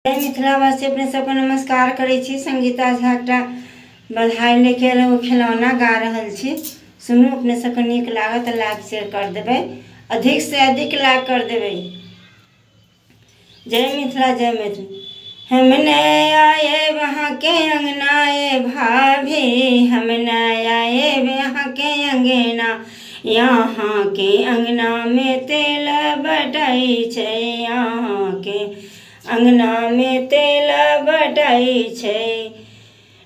मिथिलावासी अपने सबको नमस्कार करै छी। संगीता झा एकटा बधाई लेके एगो खिलौना गा रहल छी, सुनू। अपने सबके नीक लागत तो लाइक शेयर कर देबै, अधिक से अधिक लाइक कर देबै। जय मिथिला, जय मिथिला। हम नहीं आए वहाँ के अंगना भाभी, हम नहीं आए वहाँ के अंगना, यहाँ के अंगना में तेल बटाई छै, यहाँ के अंगना में तेल बटाई छै।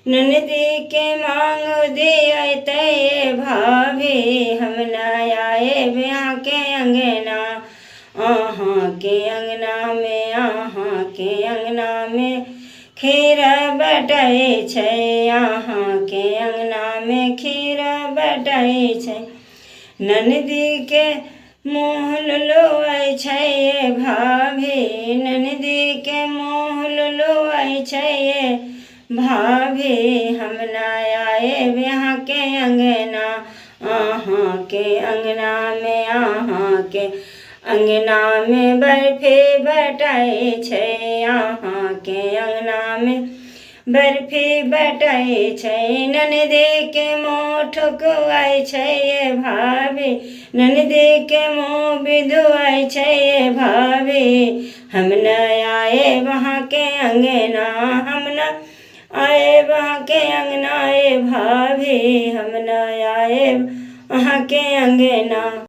ननदी के मांग दिए भाभी, हम नहीं आए यहाँ के अंगना, आहाँ के अंगना में, आहाँ के अंगना में खीर बटाई छै, आहाँ के अंगना में खीर बटाई छै। ननदी के मोह लोआई छै भाभी, ननदी के मोह लोआई छै भाभी, हम नहीं आए यहाँ के अंगना, आहाँ के अंगना में, आहाँ के अंगना में बर्फी बटाई छै, आहाँ के अंगना में बर्फी बटाई छै। ननदी के मुँह ठुकवाई छै भाभी, ननदी के मुँह बिधुआई छै भाभी, हम नहीं आए वहाँ के अंगना, हम न आए वहाँ के अंगना भाभी, हम नहीं आए वहाँ के अंगना।